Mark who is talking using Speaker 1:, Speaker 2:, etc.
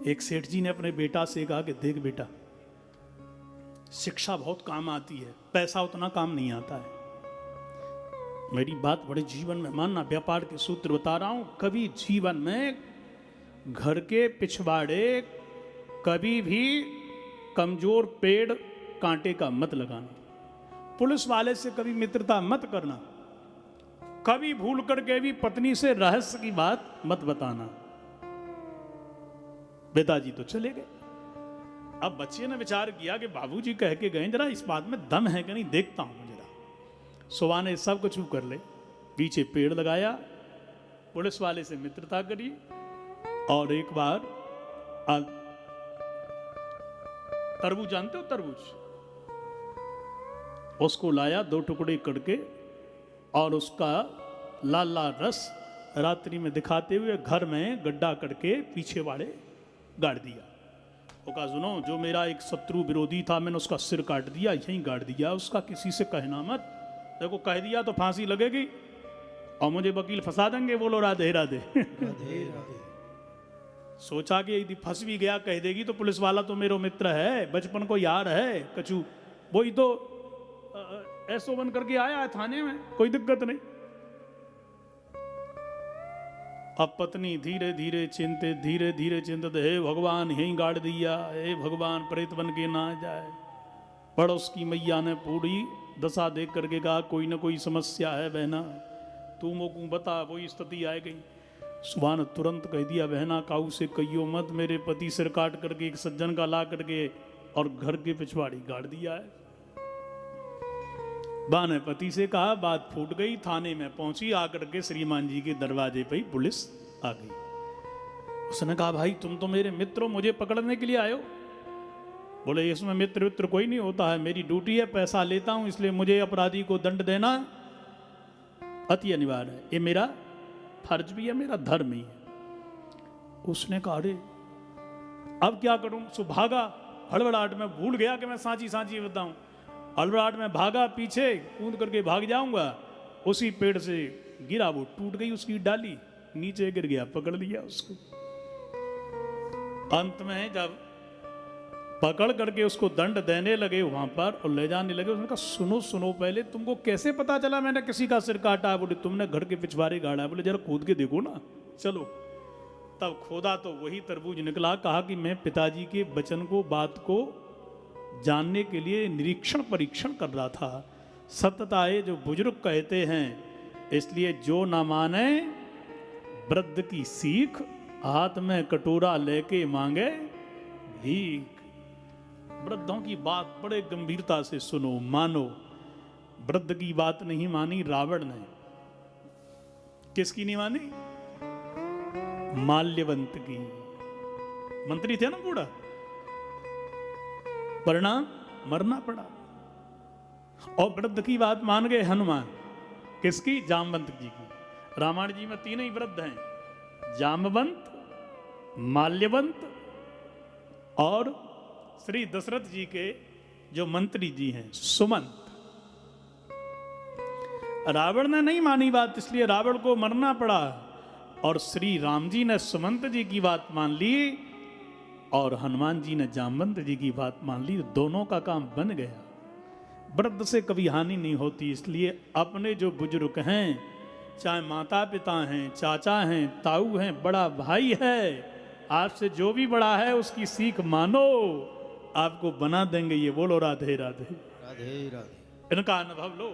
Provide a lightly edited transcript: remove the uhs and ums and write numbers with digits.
Speaker 1: एक सेठ जी ने अपने बेटा से कहा कि देख बेटा, शिक्षा बहुत काम आती है, पैसा उतना काम नहीं आता है। मेरी बात बड़े जीवन में मानना, व्यापार के सूत्र बता रहा हूं। कभी जीवन में घर के पिछवाड़े कभी भी कमजोर पेड़ कांटे का मत लगाना। पुलिस वाले से कभी मित्रता मत करना। कभी भूल करके भी पत्नी से रहस्य की बात मत बताना। पिताजी तो चले गए। अब बच्चे ने विचार किया कि बाबूजी कह के गए, जरा इस बात में दम है कि नहीं देखता हूं जरा। सुबह ने सब कुछ कर ले, पीछे पेड़ लगाया, पुलिस वाले से मित्रता करी और एक बार तरबूज जानते हो, तरबूज, उसको लाया 2 टुकड़े करके और उसका लाल लाल रस रात्रि में दिखाते हुए घर में गड्ढा करके पीछे वाले गाड़ दिया। वो कहा सुनो, जो मेरा एक शत्रु विरोधी था मैंने उसका सिर काट दिया, यहीं गाड़ दिया उसका, किसी से कहना मत। देखो कह दिया तो फांसी लगेगी और मुझे वकील फंसा देंगे। बोलो राधे राधे।
Speaker 2: राधे राधे।
Speaker 1: सोचा कि यदि फंस भी गया कह देगी तो पुलिस वाला तो मेरा मित्र है, बचपन को यार है कचू, वही तो ऐसो बन करके आया है थाने में, कोई दिक्कत नहीं। अब पत्नी धीरे धीरे चिंतित, हे भगवान यहीं गाड़ दिया, हे भगवान प्रेत बन के ना जाए। पड़ोस की मैया ने पूरी दशा देख करके कहा कोई ना कोई समस्या है बहना, तू मोकू बता। वही स्थिति आ गई। सुबह ने तुरंत कह दिया, बहना काऊ से कहियो मत, मेरे पति सिर काट करके एक सज्जन का ला करके और घर के पिछवाड़ी गाड़ दिया है। बा ने पति से कहा, बात फूट गई, थाने में पहुंची, आकर के श्रीमान जी के दरवाजे पे ही पुलिस आ गई। उसने कहा भाई तुम तो मेरे मित्र हो, मुझे पकड़ने के लिए आए हो? बोले इसमें मित्र कोई नहीं होता है, मेरी ड्यूटी है, पैसा लेता हूं, इसलिए मुझे अपराधी को दंड देना अति अनिवार्य है, ये मेरा फर्ज भी है, मेरा धर्म ही है। उसने कहा अरे अब क्या करूं? सो भागा, हड़बड़ाहट में भूल गया कि मैं सांची बताऊं। हड़बड़ाहट में भागा, पीछे कूद करके भाग जाऊंगा, उसी पेड़ से गिरा, वो टूट गई उसकी डाली, नीचे गिर गया, पकड़ लिया उसको। अंत में जब पकड़ करके उसको दंड देने लगे वहां पर और ले जाने लगे, उसने कहा सुनो पहले, तुमको कैसे पता चला मैंने किसी का सिर काटा? बोले तुमने घर के पिछवाड़े गाड़ा। बोले जरा खोद के देखो ना, चलो। तब खोदा तो वही तरबूज निकला। कहा कि मैं पिताजी के वचन को, बात को जानने के लिए निरीक्षण परीक्षण कर रहा था। सत्यता है जो बुजुर्ग कहते हैं, इसलिए जो ना माने वृद्ध की सीख, हाथ में कटोरा लेके मांगे भीख। वृद्धों की बात बड़े गंभीरता से सुनो, मानो। वृद्ध की बात नहीं मानी रावण ने। किसकी नहीं मानी? माल्यवंत की। मंत्री थे ना बूढ़ा, परिणाम मरना पड़ा। और वृद्ध की बात मान गए हनुमान। किसकी? जामवंत जी की। रामायण जी में 3 ही वृद्ध हैं, जामवंत, माल्यवंत और श्री दशरथ जी के जो मंत्री जी हैं सुमंत। रावण ने नहीं मानी बात, इसलिए रावण को मरना पड़ा। और श्री राम जी ने सुमंत जी की बात मान ली और हनुमान जी ने जामवंत जी की बात मान ली। दोनों का काम बन गया। वृद्ध से कभी हानि नहीं होती, इसलिए अपने जो बुजुर्ग हैं, चाहे माता पिता हैं, चाचा हैं, ताऊ हैं, बड़ा भाई है, आपसे जो भी बड़ा है उसकी सीख मानो, आपको बना देंगे। ये बोलो राधे राधे।
Speaker 2: राधे राधे।
Speaker 1: इनका अनुभव लो।